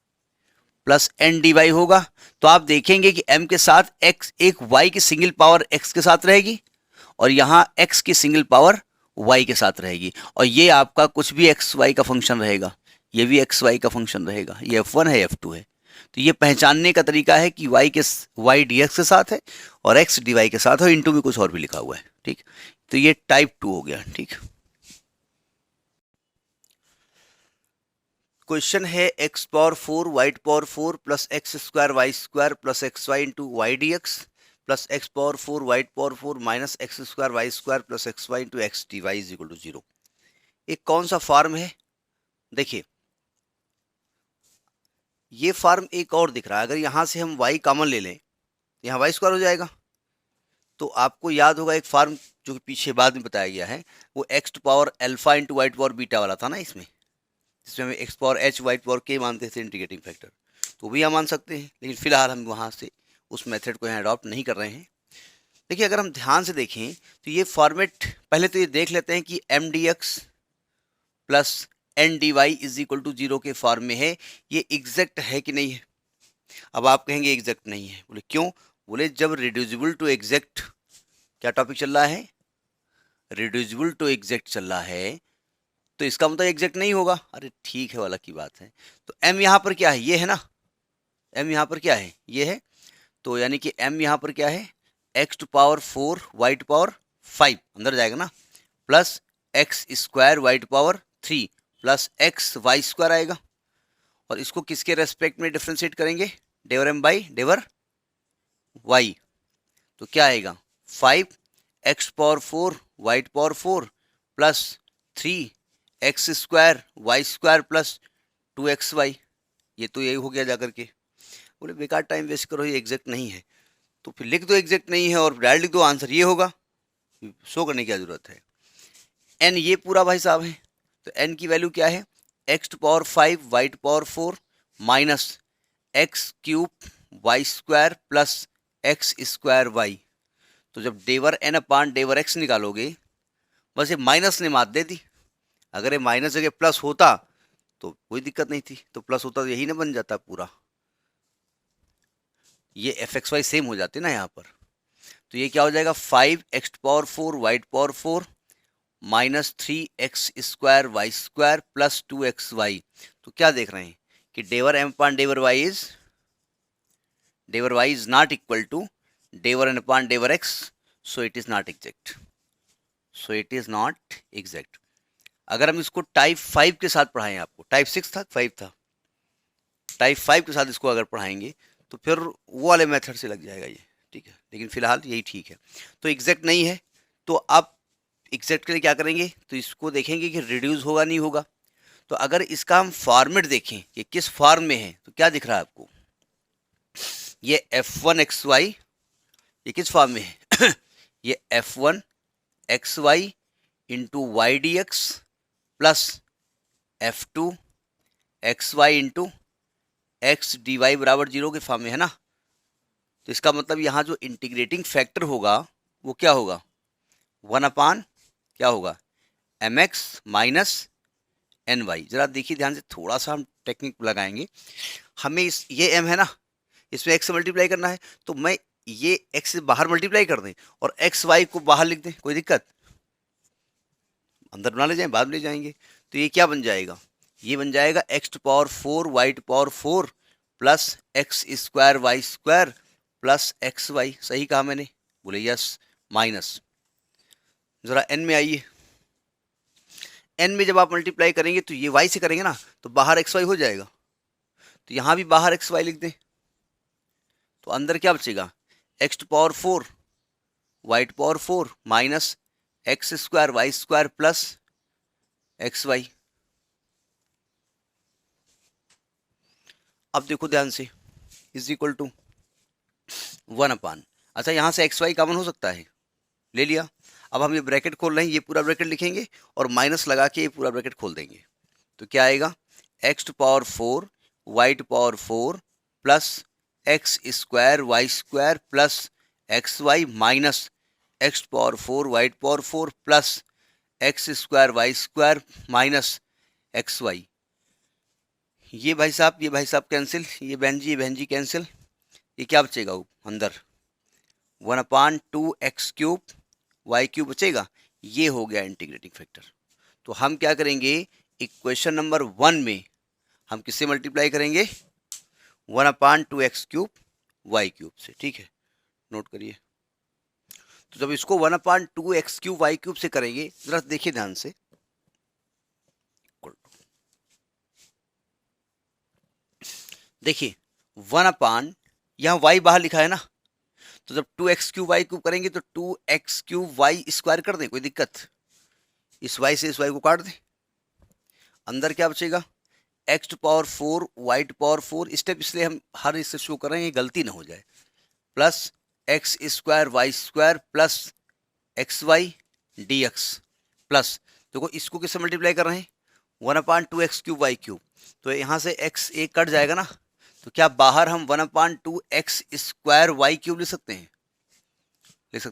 प्लस n dy होगा, तो आप देखेंगे कि m के साथ x, एक y की सिंगल पावर x के साथ रहेगी, और यहाँ x की सिंगल पावर y के साथ रहेगी, और ये आपका कुछ भी x y का फंक्शन रहेगा, ये भी x y का फंक्शन रहेगा, ये f1 है f2 है। तो ये पहचानने का तरीका है कि y dx के साथ है और x dy के साथ है, इनटू में कुछ और भी लिखा हुआ है, ठीक। तो ये टाइप 2 हो गया, ठीक। क्वेश्चन है x power 4 y power 4 plus x square Y square plus x y into y d x plus x power 4 y power 4 minus x square Y square plus x y into x d y is equal to 0। एक कौन सा form है, देखिए ये form एक और दिख रहा है, अगर यहां से हम y कॉमन ले लें, यहाँ वाई स्क्वायर हो जाएगा। तो आपको याद होगा एक फॉर्म जो कि पीछे बाद में बताया गया है, वो x to power alpha into y to power beta वाला था ना, इसमें जिसमें हम x power h y to power k मानते थे इंटीग्रेटिंग फैक्टर, तो भी हम मान सकते हैं, लेकिन फिलहाल हम वहाँ से उस मेथड को यहाँ अडॉप्ट नहीं कर रहे हैं। देखिए अगर हम ध्यान से देखें तो ये फॉर्मेट, पहले तो ये देख लेते हैं कि m d x plus n d y is equal to 0 के फॉर्म में है, ये एग्जैक्ट है कि नहीं है। अब आप कहेंगे एग्जैक्ट नहीं है, बोले क्यों, बोले जब रिड्यूसिबल टू एग्जैक्ट, क्या टॉपिक चल रहा है, रिड्यूसिबल टू एग्जैक्ट चल रहा है, तो इसका मतलब एग्जैक्ट नहीं होगा। अरे ठीक है वाला की बात है, तो m यहाँ पर क्या है, ये है ना, m यहाँ पर क्या है, ये है, तो यानी कि m यहाँ पर क्या है, x to power 4 y to power 5 अंदर जाएगा ना, plus x square y to power 3 plus x y square आएगा, और इसको किसके रेस्पेक्ट में डिफ्रेंशिएट करेंगे, डेवर m बाई डेवर y, तो क्या आएगा 5 x power 4 y to power 4 plus 3 x square Y square plus 2xy। ये तो यही हो गया जाकर के, बोले बेकार टाइम वेस्ट करो, ये एग्जैक्ट नहीं है। तो फिर लिख दो एग्जैक्ट नहीं है और डायरेक्ट लिख दो, आंसर ये होगा, शो करने की क्या जरूरत है। एन ये पूरा भाई साहब है, तो एन की वैल्यू क्या है, x to power 5 y to power 4 minus x cube y square plus x square y. तो जब डेवर एन अपान डेवर एक्स निकालोगे, बस ये माइनस ने मात दे दी। अगर ये माइनस जगह प्लस होता तो कोई दिक्कत नहीं थी, तो प्लस होता तो यही ना बन जाता पूरा, ये एफ एक्स वाई सेम हो जाते ना यहाँ पर। तो ये क्या हो जाएगा, 5 x power 4 Y power 4 minus 3 x square Y square plus 2 X Y. तो क्या देख रहे हैं कि डेवर एम अपान डेवर Y is not equal to डेवर एन अपान डेवर X, so it is not exact. अगर हम इसको टाइप 5 के साथ पढ़ाएं, आपको टाइप 6 था 5 था, टाइप 5 के साथ इसको अगर पढ़ाएंगे तो फिर वो वाले मेथड से लग जाएगा ये, ठीक है, लेकिन फिलहाल यही ठीक है। तो एग्जैक्ट नहीं है, तो आप एग्जैक्ट के लिए क्या करेंगे, तो इसको देखेंगे कि रिड्यूस होगा नहीं होगा। तो अगर इसका हम फॉर्मेट देखें कि किस फॉर्म में है, तो क्या दिख रहा है आपको, ये f1xy, ये किस फॉर्म में है ये f1xy into y d x plus f2xy into x d y बराबर 0 के फॉर्म में है ना। तो इसका मतलब यहाँ जो इंटीग्रेटिंग फैक्टर होगा वो क्या होगा, 1 अपान क्या होगा, m x minus n y. जरा देखिए ध्यान से, थोड़ा सा हम टेक्निक लगाएंगे। हमें ये एम है ना, इसमें एक्स से मल्टीप्लाई करना है, तो मैं ये एक्स से बाहर मल्टीप्लाई कर दें और एक्स वाई को बाहर लिख दें, कोई दिक्कत, अंदर बना ले जाएं, बाद में ले जाएंगे। तो ये क्या बन जाएगा, ये बन जाएगा x to power 4 y to power 4 plus x square Y square plus x y. सही कहा मैंने, बोले यस, माइनस। जरा एन में आइए, एन में जब आप मल्टीप्लाई करेंगे तो ये वाई से करेंगे ना, तो बाहर एक्स वाई हो जाएगा, तो यहाँ भी बाहर एक्स वाई लिख दें, तो अंदर क्या बचेगा, x to power 4 y to power 4 minus x square Y square plus x y. अब देखो ध्यान से, इज इक्वल टू 1 अपान, अच्छा यहाँ से एक्स वाई कॉमन हो सकता है, ले लिया। अब हम ये ब्रैकेट खोल रहे हैं, ये पूरा ब्रैकेट लिखेंगे और माइनस लगा के ये पूरा ब्रैकेट खोल देंगे, तो क्या आएगा, x to power 4 y to power 4 plus x square Y square plus x y minus x to power 4 y to power 4 plus x square Y square minus x y. ये भाई साहब कैंसिल, ये बहन जी कैंसिल, ये क्या बचेगा अंदर, 1 upon 2 x cube y cube बचेगा, ये हो गया इंटीग्रेटिंग फैक्टर। तो हम क्या करेंगे, इक्वेशन नंबर 1 में हम किससे मल्टीप्लाई करेंगे, 1 upon 2 x cube y cube से, ठीक है, नोट करिए। तो जब इसको 1 upon 2 x cube y cube से करेंगे, जरा देखिए ध्यान से, देखिए 1 अपान, यहाँ वाई बाहर लिखा है ना, तो जब 2 एक्स क्यूब वाई क्यूब करेंगे तो 2 एक्स क्यूब वाई स्क्वायर कर दें, कोई दिक्कत, इस वाई से इस वाई को काट दें, अंदर क्या बचेगा, x to power 4 y to power 4, step इसलिए हम हर इससे शो कर रहे हैं गलती ना हो जाए, plus x square Y square plus x y d x plus, देखो इसको किससे मल्टीप्लाई कर रहे हैं, 1 upon 2 x cube y cube, तो यहाँ से एक्स एक कट जाएगा ना, तो क्या बाहर हम 1 upon 2 x square Y cube लिख सकते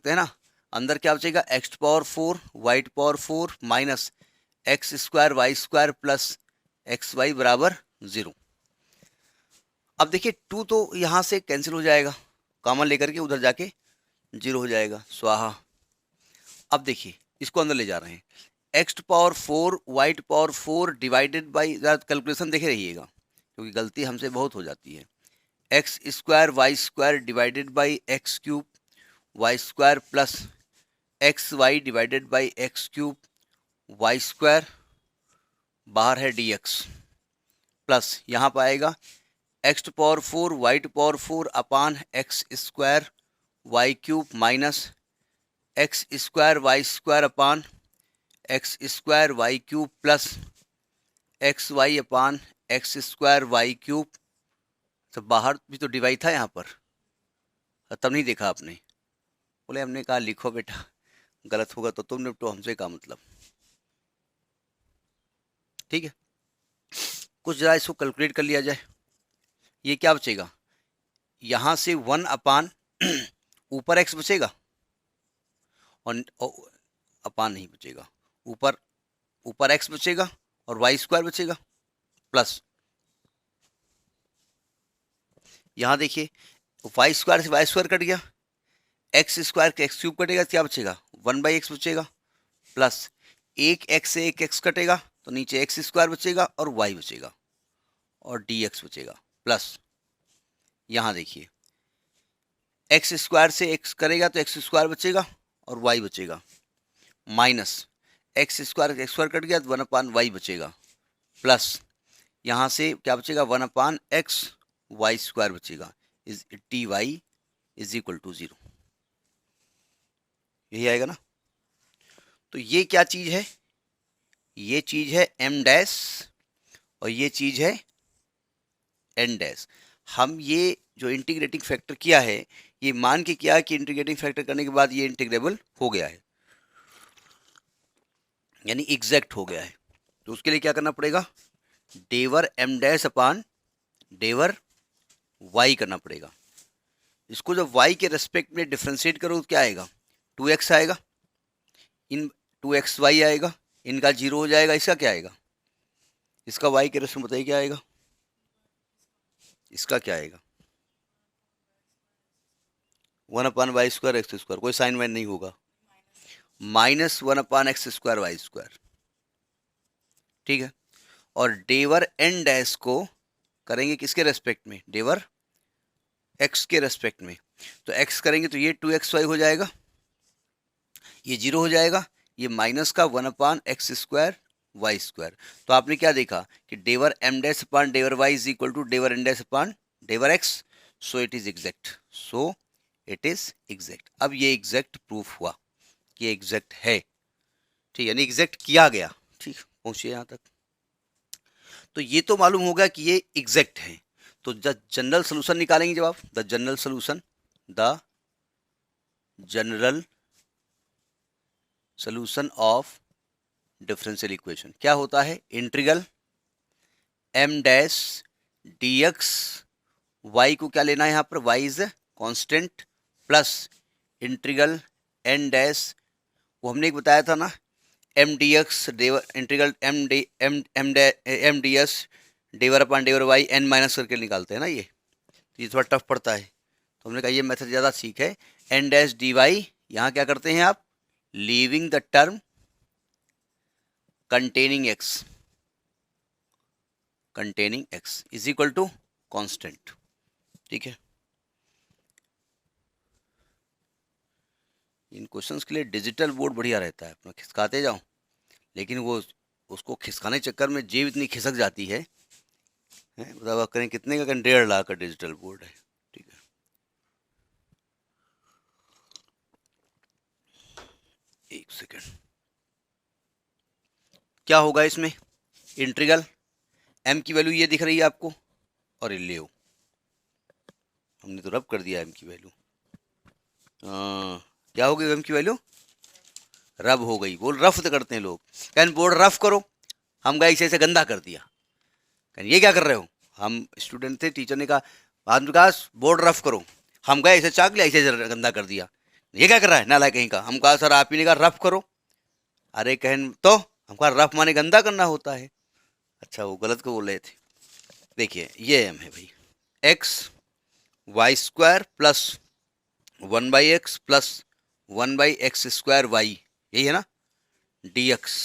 हैं ना, अंदर क्या बचेगा, x to power 4 y to power 4 minus x square Y square plus x y बराबर 0। अब देखिए 2 तो यहाँ से कैंसिल हो जाएगा, कॉमन लेकर के उधर जाके 0 हो जाएगा, स्वाहा। अब देखिए इसको अंदर ले जा रहे हैं, x to power 4 y to power 4 divided by, calculation देखे रहिएगा क्योंकि गलती हमसे बहुत हो जाती है, x square Y square divided by x cube y square plus x y divided by x cube y square, बाहर है डी एक्स, प्लस यहाँ पर आएगा x to power 4 y to power 4 upon x square Y cube minus x square Y square upon x square Y cube plus x Y upon x square Y cube. तो बाहर भी तो divide था यहाँ पर, तब नहीं देखा आपने? बोले हमने कहा लिखो बेटा, गलत होगा तो तुम निपटो, हमसे क्या मतलब। ठीक है, कुछ जरा इसको कैलकुलेट कर लिया जाए। ये क्या बचेगा, यहाँ से 1 ऊपर x बचेगा और अपान नहीं बचेगा, ऊपर ऊपर x बचेगा और वाई स्क्वायर बचेगा प्लस, यहाँ देखिए वाई स्क्वायर से वाई स्क्वायर कट गया, एक्स स्क्वायर के एक्स क्यूब कटेगा, क्या बचेगा 1/x बचेगा प्लस एक एक्स से एक एक्स कटेगा तो नीचे एक्स स्क्वायर बचेगा और वाई बचेगा और डी एक्स बचेगा प्लस, यहाँ देखिए एक्स स्क्वायर से एक्स करेगा तो एक्स स्क्वायर बचेगा और वाई बचेगा माइनस एक्स स्क्वायर कट गया तो 1/y बचेगा प्लस, यहाँ से क्या बचेगा 1/x वाई स्क्वायर बचेगा, is t y is equal to 0। यही आएगा ना। तो ये क्या चीज है, ये चीज है m डैश और ये चीज है n डैश। हम ये जो इंटीग्रेटिंग फैक्टर किया है ये मान के किया कि इंटीग्रेटिंग फैक्टर करने के बाद ये इंटीग्रेबल हो गया है, यानी एग्जैक्ट हो गया है। तो उसके लिए क्या करना पड़ेगा, डेवर m डैश अपान डेवर y करना पड़ेगा। इसको जब y के रेस्पेक्ट में डिफ्रेंशिएट करो तो क्या आएगा, 2x आएगा, इन 2xy आएगा, इनका 0 हो जाएगा, इसका क्या आएगा, इसका y के रेस्पेक्ट में बताइए क्या आएगा, इसका क्या आएगा 1/y स्क्वायर एक्स स्क्वायर, कोई साइन वाइन नहीं होगा, minus 1/x square Y square. ठीक है, और डेवर n डैश को करेंगे किसके रेस्पेक्ट में, डेवर x के रेस्पेक्ट में। तो x करेंगे तो ये 2xy हो जाएगा, ये 0 हो जाएगा, ये माइनस का 1/x स्क्वायर वाई स्क्वायर। तो आपने क्या देखा कि डेवर m डैश अपान डेवर y इज इक्वल टू डेवर n डैश अपान डेवर x, so it is exact, so it is exact. अब ये एग्जैक्ट प्रूफ हुआ कि एग्जैक्ट है, ठीक है, यानी एग्जैक्ट किया गया। ठीक, पहुंचिए यहाँ तक। तो ये तो मालूम होगा कि ये एग्जैक्ट है। तो द जनरल सोल्यूशन निकालेंगे जब आप, the general solution of differential equation क्या होता है, integral m dash dx, y को क्या लेना है यहाँ पर, y is constant plus integral n dash, वो हमने एक बताया था ना, m dx integral m ds डेवर अपान डेवर y n माइनस करके निकालते हैं ना ये, तो ये थोड़ा टफ पड़ता है, तो हमने कहा ये मेथड ज़्यादा ठीक है। n डैश dy, यहाँ क्या करते हैं आप, leaving the term containing x is equal to constant. ठीक है, इन क्वेश्चंस के लिए डिजिटल बोर्ड बढ़िया रहता है, अपना खिसकाते जाओ, लेकिन वो उसको खिसकाने चक्कर में जेब इतनी खिसक जाती है, बताओ करें कितने का, 1.5 लाख का डिजिटल बोर्ड है। ठीक है, एक सेकेंड, क्या होगा इसमें, इंटीग्रल m की वैल्यू ये दिख रही है आपको और ये ले, हमने तो रब कर दिया m की वैल्यू, क्या हो गई m की वैल्यू, रब हो गई। बोल रफ तो करते हैं लोग, कहन बोर्ड रफ करो, हम गए ऐसे गंदा कर दिया, कहन ये क्या कर रहे हो, हम स्टूडेंट थे, टीचर ने कहा बाद विकास बोर्ड रफ करो, हम गए ऐसे चाक लिया, ऐसे गंदा कर दिया, ये क्या कर रहा है नालायक कहीं का, हम कहा सर आप ही ने कहा रफ करो, अरे कहन तो हम कहा रफ माने गंदा करना होता है, अच्छा वो गलत को बोल रहे थे। देखिए ये m है भाई, x y square plus 1/x plus 1/x square y, यही है ना, dx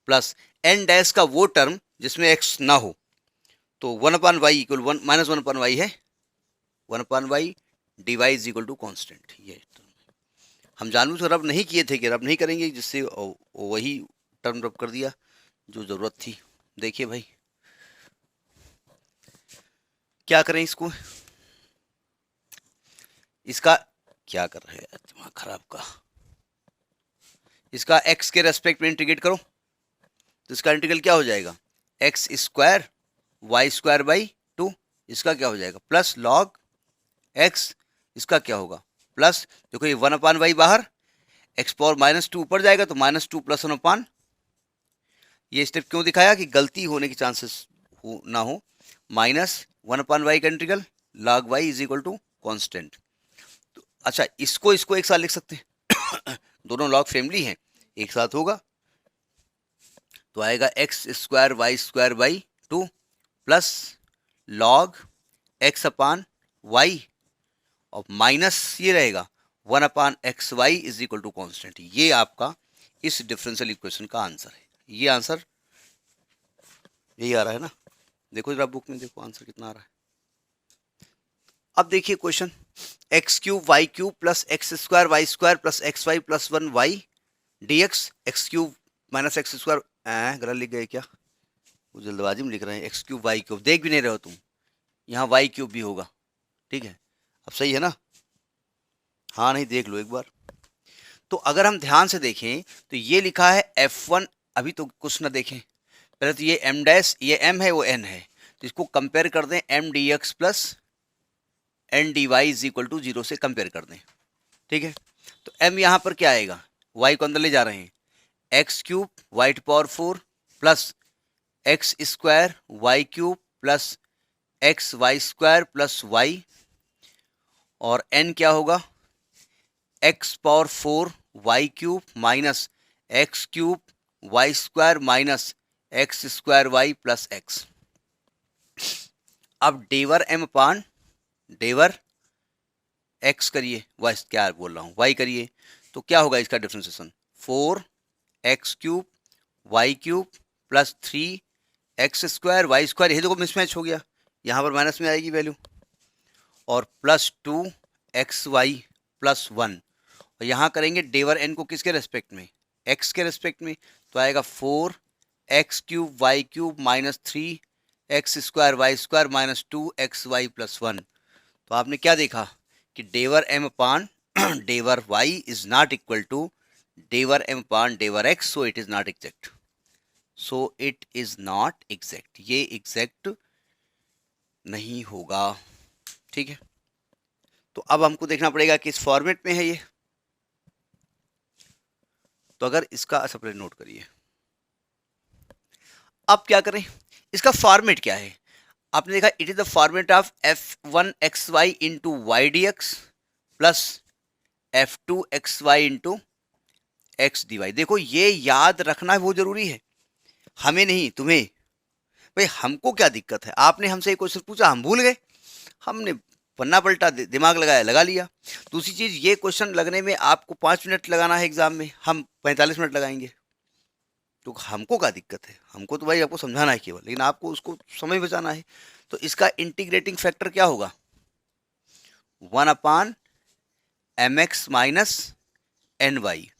प्लस n डैश का वो टर्म जिसमें x ना हो, तो 1/y इक्वल माइनस 1/y है, 1/y dy is equal to constant. ये हम जानबूझ कर रब नहीं किए थे कि रब नहीं करेंगे, जिससे वही टर्म रब कर दिया जो ज़रूरत थी। देखिए भाई क्या करें इसको, इसका क्या कर रहे हैं दिमाग खराब का, इसका x के रेस्पेक्ट में इंटीग्रेट करो तो इसका इंटीग्रल क्या हो जाएगा, x square Y square by 2, इसका क्या हो जाएगा प्लस लॉग x इसका क्या होगा प्लस, देखो ये 1/y बाहर, एक्स पावर -2 ऊपर जाएगा तो -2 + 1/। ये स्टेप क्यों दिखाया कि गलती होने की चांसेस ना हो। -1/y का इंटीग्रल log y = कांस्टेंट। तो अच्छा, इसको इसको एक साथ लिख सकते हैं दोनों लॉग फैमिली हैं, एक साथ होगा तो आएगा x² y² plus log x/y और माइनस ये रहेगा 1/xy = कांस्टेंट। ये आपका इस डिफरेंशियल इक्वेशन का आंसर है। ये आंसर यही आ रहा है ना, देखो जरा बुक में देखो आंसर कितना आ रहा है। अब देखिए question, x³ y³ + x² y² + xy + 1y dx, x³ - x², गलत लिख गए क्या, वो जल्दबाजी में लिख रहे हैं, x³ y³, देख भी नहीं रहे हो तुम, यहाँ y³ भी होगा, ठीक है। अब सही है ना, हाँ नहीं देख लो एक बार। तो अगर हम ध्यान से देखें तो ये लिखा है f1, अभी तो कुछ ना देखें, पहले तो ये m', ये m है वो n है, तो इसको कंपेयर कर दें m dx + n dy = 0 से कंपेयर कर दें, ठीक है। तो m यहाँ पर क्या आएगा, y को अंदर ले जा रहे हैं, x³ y⁴ plus x² y³ plus xy² plus y, और n क्या होगा, x⁴ y³ minus x³ y² minus x² y plus x। अब डेवर m/ डेवर x करिए, y क्या बोल रहा हूँ, y करिए, तो क्या होगा इसका differentiation, 4x³ y³ plus 3x² y², ये देखो मिसमैच हो गया, यहाँ पर माइनस में आएगी वैल्यू, और प्लस 2xy प्लस 1, और यहाँ करेंगे डेवर n को किसके रेस्पेक्ट में, x के रेस्पेक्ट में, तो आएगा 4x³ y³ minus 3x² y² minus 2xy plus 1। तो आपने क्या देखा कि डेवर m/ डेवर y is not equal to डेवर m/ डेवर x, so it is not exact, so it is not exact, ये एग्जैक्ट नहीं होगा, ठीक है। तो अब हमको देखना पड़ेगा कि इस फॉर्मेट में है ये, तो अगर इसका सेपरेट नोट करिए, अब क्या करें, इसका फॉर्मेट क्या है, आपने देखा it is the format of f1xy into y d x plus f2xy into x d y. देखो ये याद रखना बहुत जरूरी है, हमें नहीं तुम्हें, भाई हमको क्या दिक्कत है, आपने हमसे एक क्वेश्चन पूछा हम भूल गए, हमने पन्ना पलटा दिमाग लगाया लगा लिया। दूसरी चीज, ये क्वेश्चन लगने में आपको 5 मिनट लगाना है एग्जाम में, हम 45 मिनट लगाएंगे, तो हमको क्या दिक्कत है, हमको तो भाई आपको समझाना है केवल, लेकिन आपको उसको समय बचाना है। तो इसका इंटीग्रेटिंग फैक्टर क्या होगा, 1/mx माइनस एन वाई,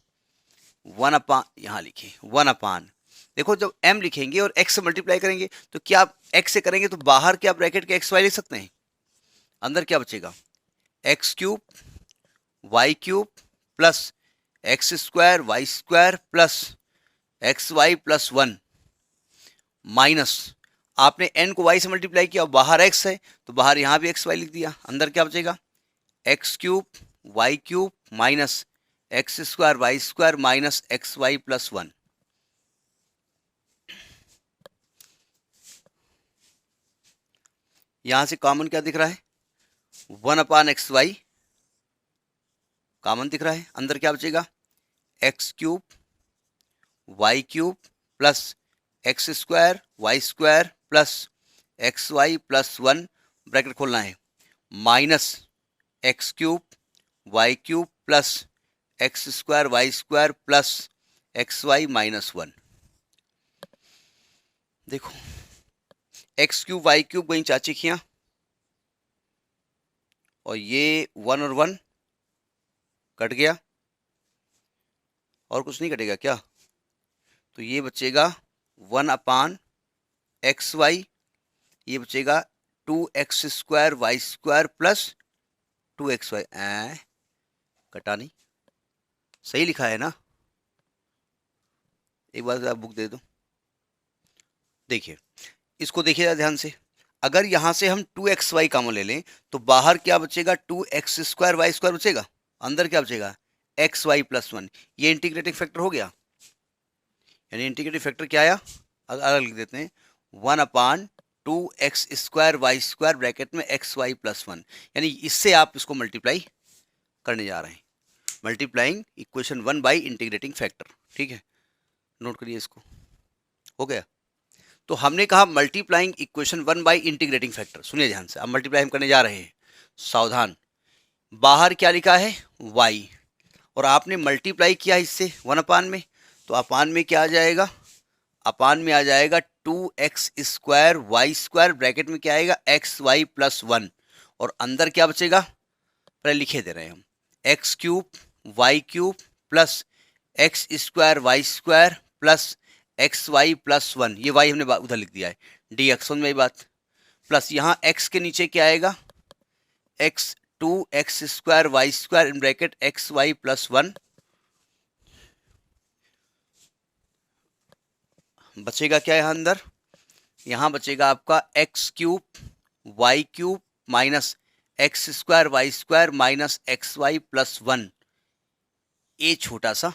1/, यहाँ लिखे 1/, देखो जब m लिखेंगे और x से मल्टीप्लाई करेंगे तो क्या आप x से करेंगे तो बाहर क्या आप ब्रैकेट के xy लिख सकते हैं, अंदर क्या बचेगा, x³ y³ plus x² y² plus xy plus 1 minus, आपने n को y से मल्टीप्लाई किया और बाहर x है तो बाहर यहाँ भी xy लिख दिया, अंदर क्या बचेगा, x³ y³ minus x² y² minus xy plus 1। यहां से कॉमन क्या दिख रहा है, 1/xy कॉमन दिख रहा है, अंदर क्या बचेगा, x³ y³ plus x² y² plus xy plus 1, bracket खोलना है, minus x³ y³ plus x² y² plus xy minus 1। देखो x³ y³ गई चाची खियां, और ये 1 और 1 कट गया, और कुछ नहीं कटेगा क्या, तो ये बचेगा 1/xy, ये बचेगा 2x² y² प्लस 2xy, कटा नहीं, सही लिखा है ना, एक बार आप बुक दे दो, देखिए इसको देखिएगा ध्यान से, अगर यहाँ से हम 2xy कॉमन ले लें तो बाहर क्या बचेगा, 2x² y² बचेगा, अंदर क्या बचेगा, xy+1। ये इंटीग्रेटिंग फैक्टर हो गया, यानी इंटीग्रेटिंग फैक्टर क्या आया, अलग लिख देते हैं, 1/2x² y² ब्रैकेट में xy+1, यानी इससे आप इसको मल्टीप्लाई करने जा रहे हैं, multiplying equation 1 by integrating factor. ठीक है, नोट करिए इसको, हो गया। तो हमने कहा multiplying equation 1 by integrating factor. सुनिए ध्यान से, अब मल्टीप्लाई हम करने जा रहे हैं, सावधान। बाहर क्या लिखा है, y, और आपने मल्टीप्लाई किया इससे 1 में, तो अपान में क्या आ जाएगा, अपान में आ जाएगा 2x² y² ब्रैकेट में क्या आएगा, xy+1, और अंदर क्या बचेगा, पहले लिखे दे रहे हैं हम, x³ y³ plus x² y² plus xy+1, ये y हमने उधर लिख दिया है, dx1 में बात, प्लस यहाँ x के नीचे क्या आएगा, x² y² in bracket xy+1, बचेगा क्या यहाँ अंदर, यहाँ बचेगा आपका x³ y³ minus x² y² minus xy+1। ये छोटा सा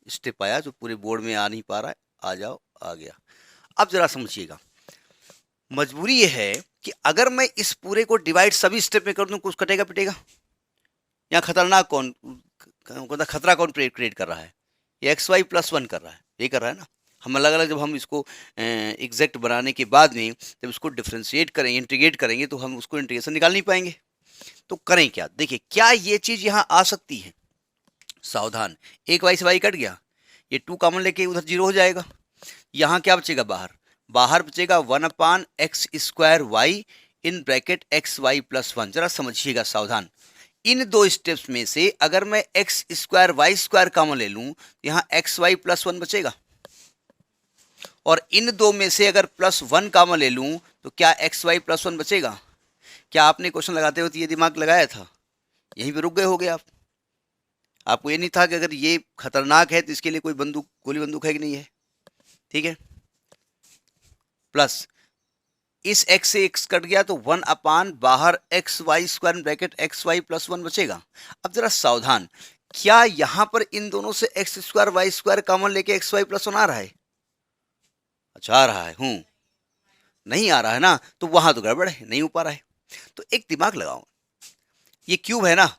स्टेप आया जो पूरे बोर्ड में आ नहीं पा रहा है, आ जाओ, आ गया। अब जरा समझिएगा, मजबूरी ये है कि अगर मैं इस पूरे को डिवाइड सभी स्टेप में कर दूं, कुछ कटेगा पिटेगा, यहाँ खतरनाक खतरा कौन क्रिएट कर रहा है, ये xy+1 कर रहा है, ये कर रहा है ना। हम अलग अलग जब हम इसको एग्जैक्ट बनाने के बाद में जब इसको डिफ्रेंशिएट करेंगे, इंटीग्रेट करेंगे, तो हम उसको इंटीग्रेशन निकाल नहीं पाएंगे। तो करें क्या, देखिए, क्या ये चीज यहाँ आ सकती है, सावधान, एक y से y कट गया, ये 2 कॉमन लेके उधर 0 हो जाएगा, यहाँ क्या बचेगा, बाहर बचेगा 1/x² y in bracket xy+1। जरा समझिएगा सावधान, इन दो स्टेप्स में से अगर मैं x² y² कॉमन ले लूं, यहाँ xy+1 बचेगा, और इन दो में से अगर +1 कॉमन ले लूं तो क्या xy+1 बचेगा। क्या आपने क्वेश्चन लगाते हुए ये दिमाग लगाया था, यहीं पे रुक गए होगे आप, आपको ये नहीं था कि अगर ये खतरनाक है तो इसके लिए कोई गोली बंदूक है कि नहीं है। ठीक है, प्लस इस x से x कट गया तो 1 बाहर xy² ब्रैकेट xy+1 बचेगा। अब जरा सावधान, क्या यहां पर इन दोनों से x² y² कॉमन लेके xy+1 आ रहा है, अच्छा आ रहा है, नहीं आ रहा है ना, तो वहां तो गड़बड़ है, नहीं हो पा रहा है। तो एक दिमाग लगाओ, ये क्यूब है ना,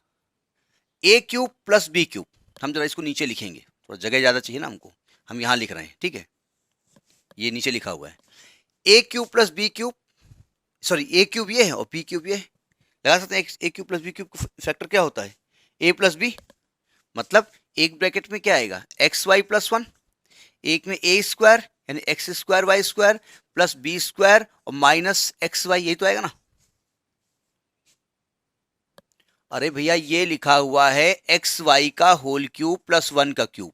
a³ प्लस b³, हम जरा इसको नीचे लिखेंगे, थोड़ा जगह ज्यादा चाहिए ना हमको, हम यहां लिख रहे हैं, ठीक है, ये नीचे लिखा हुआ है, a³ plus b³, sorry a³ ये है और b³ ये है, लगा सकते हैं a³ प्लस b³ का फैक्टर क्या होता है, a प्लस b, मतलब एक ब्रैकेट में क्या आएगा, xy+1, एक में a² यानी x² y² प्लस b² और माइनस xy, यही तो आएगा ना। अरे भैया, ये लिखा हुआ है xy का होल क्यूब प्लस 1 का क्यूब,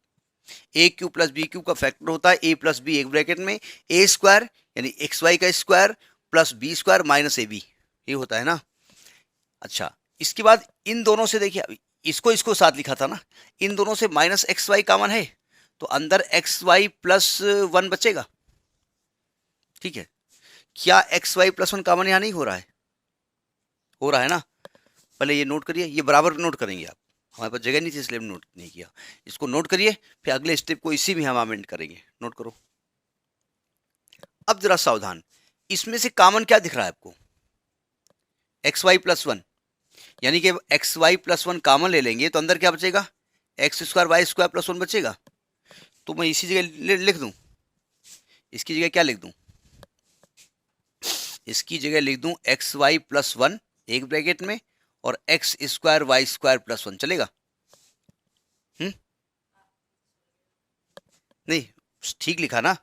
a³ प्लस b³ का फैक्टर होता है a प्लस b, एक ब्रैकेट में a² यानी xy का square plus b² minus ab, ये होता है ना। अच्छा, इसके बाद इन दोनों से देखिए, इसको साथ लिखा था ना, इन दोनों से माइनस xy कॉमन है तो अंदर xy+1 बचेगा। ठीक है, क्या xy+1 कॉमन यहां नहीं हो रहा है, हो रहा है ना, पहले ये नोट करिए, ये बराबर नोट करेंगे आप, हमारे पास जगह नहीं थी इसलिए नोट नहीं किया, इसको नोट करिए, फिर अगले स्टेप को इसी में हम अमेंड करेंगे, नोट करो। अब जरा सावधान, इसमें से कॉमन क्या दिख रहा है आपको, xy+1, यानी कि xy+1 कॉमन ले लेंगे तो अंदर क्या बचेगा, x² y² प्लस 1 बचेगा। तो मैं इसी जगह लिख दूं, इसकी जगह क्या लिख दूं, इसकी जगह लिख दूं xy+1 एक ब्रैकेट में और x² y² प्लस 1, चलेगा, नहीं ठीक लिखा ना,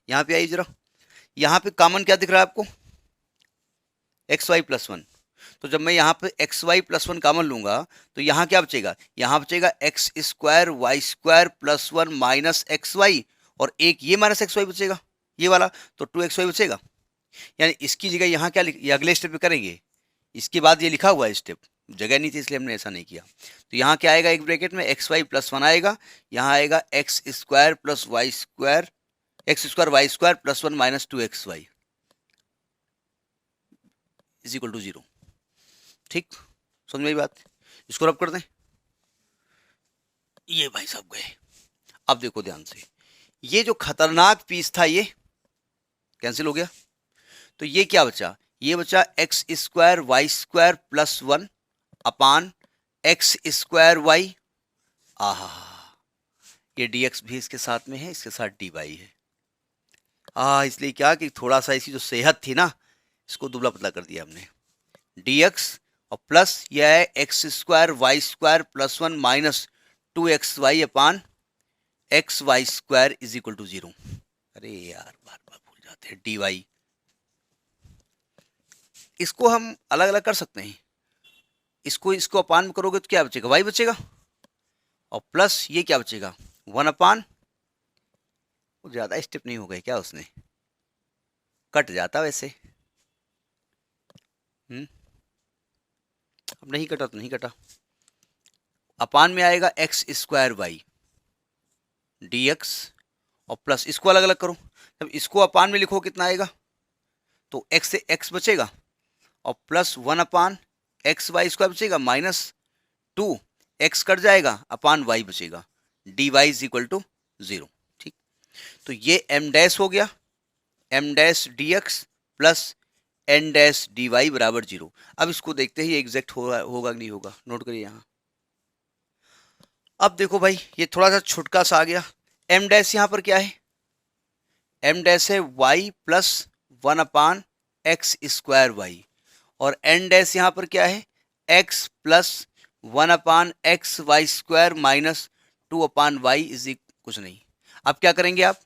यहां पे आइए जरा, यहां पे कॉमन क्या दिख रहा है आपको, xy+1, तो जब मैं यहाँ पे xy+1 कॉमन लूंगा तो यहाँ क्या बचेगा, यहाँ बचेगा x² y² plus 1 minus xy, और एक ये माइनस xy बचेगा, ये वाला, तो 2xy बचेगा। यानी इसकी जगह यहाँ क्या ये अगले स्टेप पे करेंगे, इसके बाद ये लिखा हुआ है स्टेप, जगह नहीं थी इसलिए हमने ऐसा नहीं किया। तो यहाँ क्या आएगा, एक ब्रैकेट में xy+1 आएगा, यहाँ आएगा x² plus y² x² y² plus 1 minus 2xy। Is equal to 0। ठीक, समझ में आई बात? इसको रब कर दें। ये भाई साहब गए। अब देखो ध्यान से, ये जो खतरनाक पीस था ये कैंसिल हो गया, तो ये क्या बचा? ये बचा x square Y square plus 1 upon x square y. आहा, ये dx भी इसके साथ में है, इसके साथ dy है। इसलिए क्या कि थोड़ा सा इसकी जो सेहत थी ना, इसको दुबला पतला कर दिया हमने। dx और प्लस यह है x square Y square plus 1 minus 2xy upon x y square is equal to 0। अरे यार बार बार भूल जाते हैं, dy। इसको हम अलग अलग कर सकते हैं। इसको अपान में करोगे तो क्या बचेगा? y बचेगा, और प्लस ये क्या बचेगा? 1 अपान, ज्यादा स्टेप नहीं हो गए क्या? उसने कट जाता वैसे। अब नहीं कटा तो नहीं कटा। अपान में आएगा एक्स स्क्वायर वाई dx और प्लस इसको अलग अलग करो। जब इसको अपान में लिखो कितना आएगा? तो x से x बचेगा और plus 1 upon x y square बचेगा माइनस 2 x कट जाएगा अपान y बचेगा, dy इज इक्वल टू 0। ठीक, तो ये m डैश हो गया, m dash dx plus n dash dy बराबर 0। अब इसको देखते हैं ये एग्जैक्ट होगा कि नहीं होगा। नोट करिए यहाँ। अब देखो भाई, ये थोड़ा सा छुटका सा आ गया। m डैश यहाँ पर क्या है? m डैश है y plus 1 upon x square y, और n डैश यहाँ पर क्या है? x plus 1 upon x y square minus 2 upon y is कुछ नहीं। अब क्या करेंगे आप?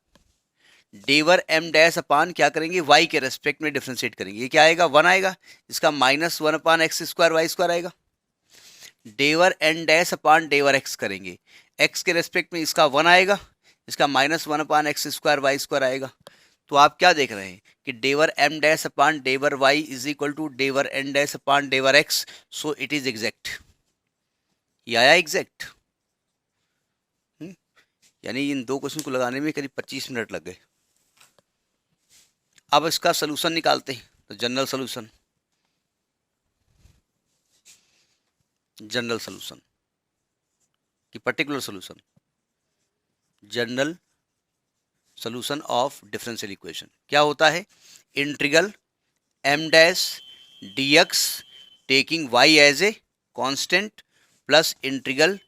डेवर m डैश अपान क्या करेंगे? y के रेस्पेक्ट में डिफ्रेंशिएट करेंगे। ये क्या आएगा? 1 आएगा, इसका minus 1 upon x square Y square आएगा। डेवर n डैश अपान डेवर x करेंगे, x के रेस्पेक्ट में इसका 1 आएगा, इसका minus 1 upon x square Y square आएगा। तो आप क्या देख रहे हैं कि डेवर m डैश अपान डेवर y इज इक्वल टू डेवर n डैश अपान डेवर x, so it is exact. ये आया एग्जैक्ट। यानी इन दो क्वेश्चन को लगाने में करीब 25 मिनट लग गए। अब इसका सलूशन निकालते हैं। तो जनरल सलूशन, जनरल सलूशन कि particular solution? General solution of differential equation क्या होता है? Integral m dash dx taking y as a constant plus integral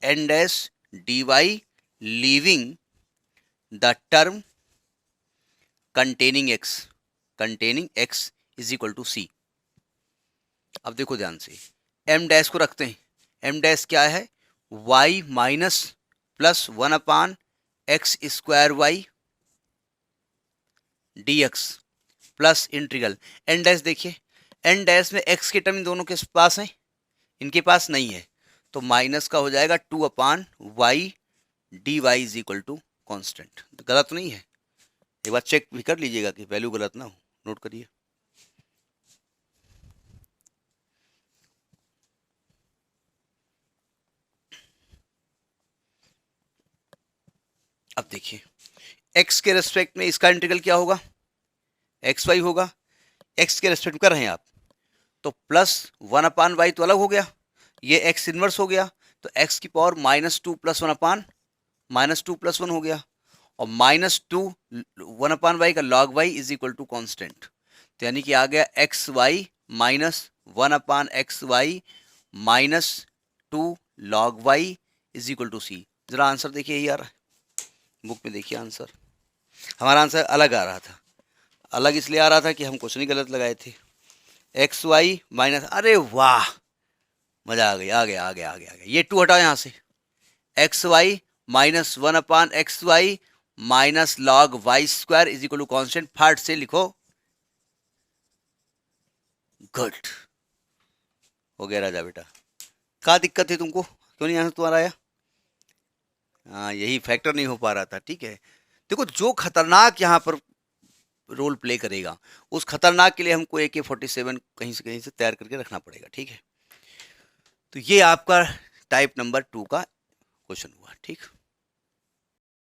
n dash dy leaving the term containing x is equal to c। अब देखो ध्यान से, m dash को रखते हैं। m डैश क्या है? y minus plus 1 upon x square y dx plus integral n dash. देखिए n डैश में x के टर्म इन दोनों के पास है, इनके पास नहीं है, तो माइनस का हो जाएगा 2 upon y d y is equal to constant. गलत तो नहीं है? एक बार चेक भी कर लीजिएगा कि वैल्यू गलत ना हो। नोट करिए। अब देखिए, x के रेस्पेक्ट में इसका इंटीग्रल क्या होगा? एक्स वाई होगा। x के रेस्पेक्ट में कर रहे हैं आप, तो प्लस 1 अपान वाई तो अलग हो गया, ये x इनवर्स हो गया, तो x की power minus 2 plus 1 upon minus 2 plus 1 हो गया, और माइनस 2 1 अपान वाई का log y is equal to constant. तो यानी कि आ गया x y minus 1 upon x y minus 2 log y is equal to c. जरा आंसर देखिए यार, बुक में देखिए आंसर। हमारा आंसर अलग आ रहा था। अलग इसलिए आ रहा था कि हम क्वेश्चन ही गलत लगाए थे। एक्स वाई माइनस, अरे वाह मजा आ गया, आ गया आ गया आ गया आ गया। ये 2 हटाओ यहाँ से। X y minus 1 upon x y minus log y square is equal to constant. फाट से लिखो। गुड हो गया राजा बेटा। क्या दिक्कत है तुमको? क्यों नहीं आंसर तुम्हारा आया? हाँ, यही फैक्टर नहीं हो पा रहा था। ठीक है, देखो जो खतरनाक यहाँ पर रोल प्ले करेगा, उस खतरनाक के लिए हमको AK-47 कहीं से तैयार करके रखना पड़ेगा। ठीक है, तो ये आपका टाइप नंबर 2 का क्वेश्चन हुआ। ठीक।